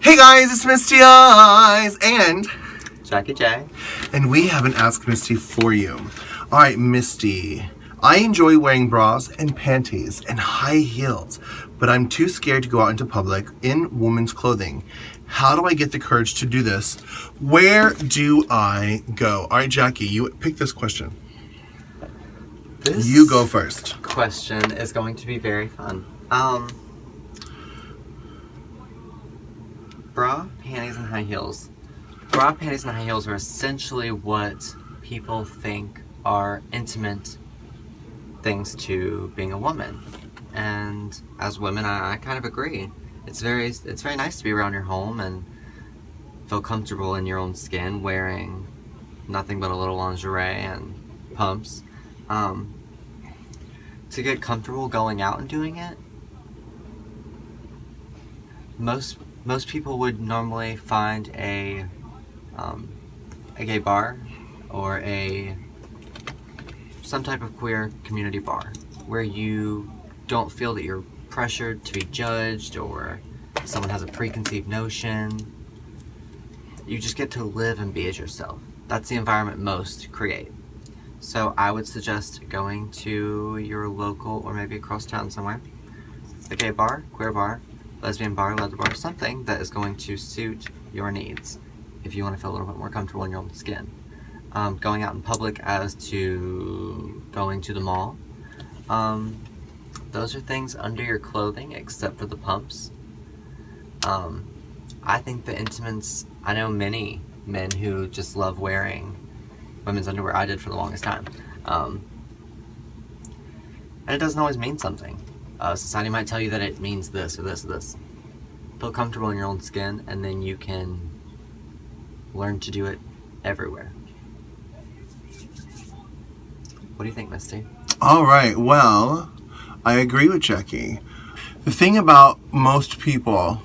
Hey guys, it's Misty Eyez and Jackie J. And we have an Ask Misty for you. Alright, Misty. I enjoy wearing bras and panties and high heels, but I'm too scared to go out into public in women's clothing. How do I get the courage to do this? Where do I go? Alright, Jackie, you pick this question. You go first. Question is going to be very fun. Bra, panties, and high heels. Bra, panties, and high heels are essentially what people think are intimate things to being a woman. And as women, I kind of agree. It's very nice to be around your home and feel comfortable in your own skin wearing nothing but a little lingerie and pumps. To get comfortable going out and doing it, most people would normally find a gay bar or some type of queer community bar where you don't feel that you're pressured to be judged or someone has a preconceived notion. You just get to live and be as yourself. That's the environment most create. So I would suggest going to your local or maybe across town somewhere, a gay bar, queer bar, lesbian bar, leather bar, something that is going to suit your needs if you want to feel a little bit more comfortable in your own skin. Going out in public as to going to the mall, those are things under your clothing except for the pumps. I think the intimates, I know many men who just love wearing women's underwear. I did for the longest time. And it doesn't always mean something. Society might tell you that it means this or this or this. Feel comfortable in your own skin, and then you can learn to do it everywhere. What do you think, Misty? Alright, well, I agree with Jackie. The thing about most people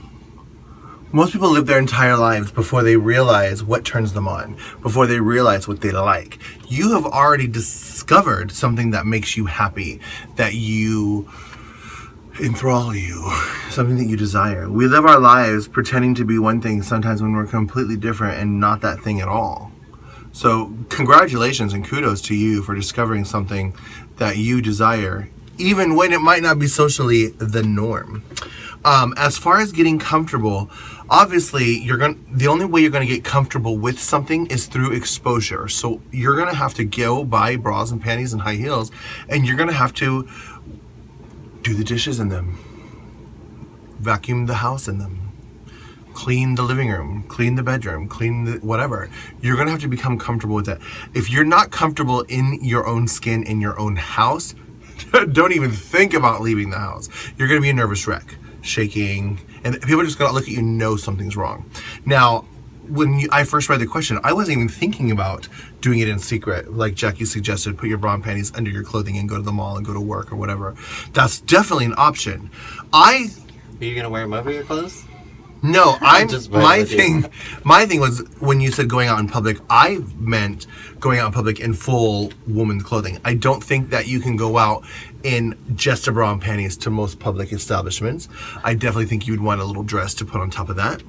live their entire lives before they realize what turns them on, before they realize what they like. You have already discovered something that makes you happy, that you enthrall you, something that you desire. We live our lives pretending to be one thing sometimes when we're completely different and not that thing at all. So congratulations and kudos to you for discovering something that you desire, even when it might not be socially the norm. As far as getting comfortable, obviously the only way you're gonna get comfortable with something is through exposure. So you're gonna have to go buy bras and panties and high heels, and you're gonna have to do the dishes in them, vacuum the house in them, clean the living room, clean the bedroom, clean the whatever. You're gonna have to become comfortable with that. If you're not comfortable in your own skin, in your own house, don't even think about leaving the house. You're gonna be a nervous wreck, shaking, and people are just gonna look at you and know something's wrong. Now, when I first read the question, I wasn't even thinking about doing it in secret, like Jackie suggested, put your bra and panties under your clothing and go to the mall and go to work or whatever. That's definitely an option. Are you gonna wear them over your clothes? No, my thing was when you said going out in public, I meant going out in public in full woman's clothing. I don't think that you can go out in just a bra and panties to most public establishments. I definitely think you'd want a little dress to put on top of that.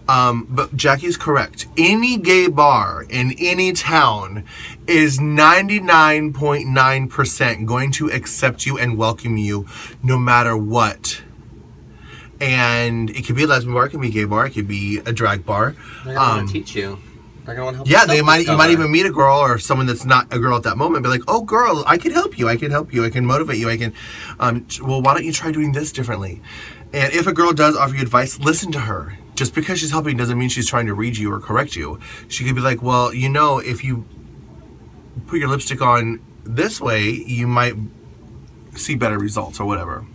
But Jackie's correct. Any gay bar in any town is 99.9% going to accept you and welcome you no matter what. And it could be a lesbian bar, it could be a gay bar, it could be a drag bar. They're gonna want to teach you. They're gonna want to help you. Yeah, you might even meet a girl or someone that's not a girl at that moment, be like, oh girl, I can help you, I can motivate you, I can, well, why don't you try doing this differently? And if a girl does offer you advice, listen to her. Just because she's helping doesn't mean she's trying to read you or correct you. She could be like, well, you know, if you put your lipstick on this way, you might see better results or whatever.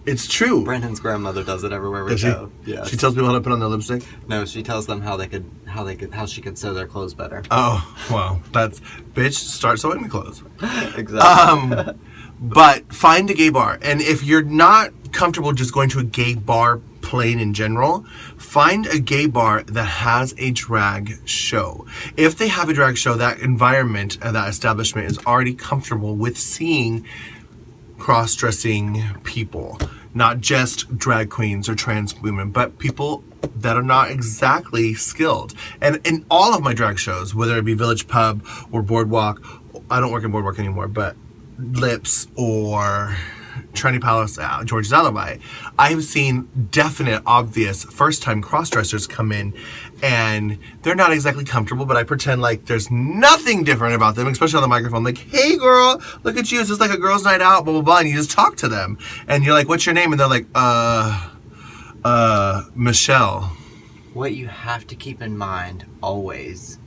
It's true. Brandon's grandmother does it everywhere we go. Yeah. She tells people how to put on their lipstick? No, she tells them how she could sew their clothes better. Oh, well, that's bitch, start sewing the clothes. Exactly. But find a gay bar. And if you're not comfortable just going to a gay bar plain in general, find a gay bar that has a drag show. If they have a drag show, that environment and that establishment is already comfortable with seeing cross-dressing people. Not just drag queens or trans women, but people that are not exactly skilled. And in all of my drag shows, whether it be Village Pub or Boardwalk, I don't work in Boardwalk anymore, but Lips or Trinity Palace, George's Alibi, I have seen definite, obvious first-time cross-dressers come in, and they're not exactly comfortable, but I pretend like there's nothing different about them, especially on the microphone. Like, hey, girl, look at you. It's just like a girls' night out, blah, blah, blah, and you just talk to them. And you're like, what's your name? And they're like, Michelle. What you have to keep in mind always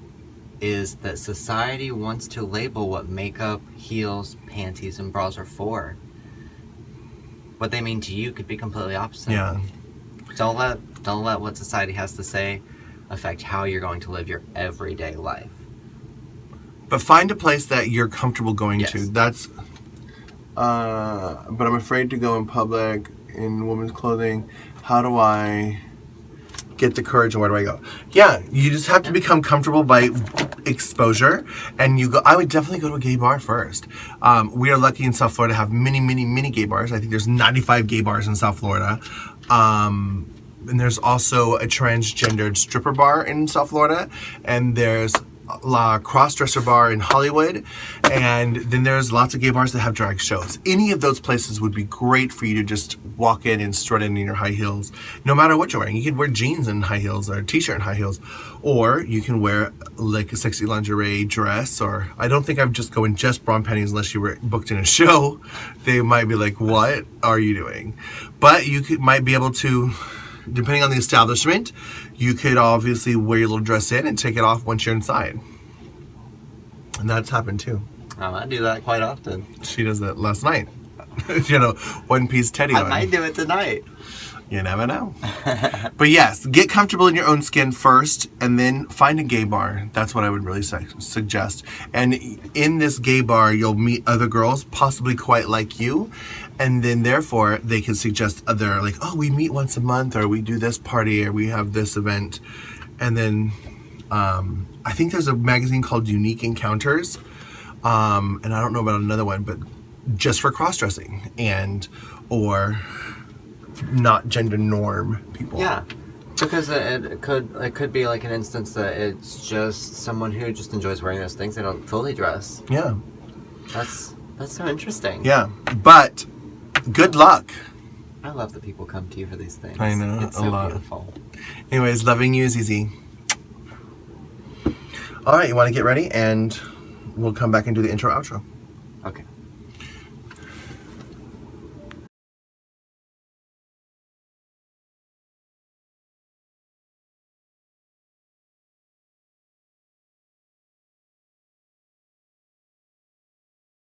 is that society wants to label what makeup, heels, panties, and bras are for. What they mean to you could be completely opposite. Yeah. Don't let what society has to say affect how you're going to live your everyday life. But find a place that you're comfortable going Yes. to. That's, but I'm afraid to go in public in women's clothing. How do I get the courage and where do I go? Yeah, you just have to become comfortable by exposure. And you go, I would definitely go to a gay bar first. We are lucky in South Florida to have many, many, many gay bars. I think there's 95 gay bars in South Florida. And there's also a transgendered stripper bar in South Florida. And there's a cross-dresser bar in Hollywood. And then there's lots of gay bars that have drag shows. Any of those places would be great for you to just walk in and strut in your high heels. No matter what you're wearing. You can wear jeans and high heels or a t-shirt and high heels. Or you can wear like a sexy lingerie dress. Or I don't think I'm just going just bra and panties unless you were booked in a show. They might be like, what are you doing? But you might be able to, depending on the establishment, you could obviously wear your little dress in and take it off once you're inside. And that's happened too. I do that quite often. She does that last night. One-piece teddy I on. might do it tonight. You never know. But yes, get comfortable in your own skin first and then find a gay bar. That's what I would really suggest. And in this gay bar, you'll meet other girls, possibly quite like you. And then therefore, they can suggest other, like, oh, we meet once a month, or we do this party, or we have this event. And then I think there's a magazine called Unique Encounters. And I don't know about another one, but just for cross-dressing and or not gender norm people. Yeah, because it could be like an instance that it's just someone who just enjoys wearing those things. They don't fully dress. Yeah. That's so interesting. Yeah, but good luck. I love that people come to you for these things. I know, it's a so lot. beautiful. Anyways, loving you is easy. All right, you want to get ready and we'll come back and do the intro outro. Okay.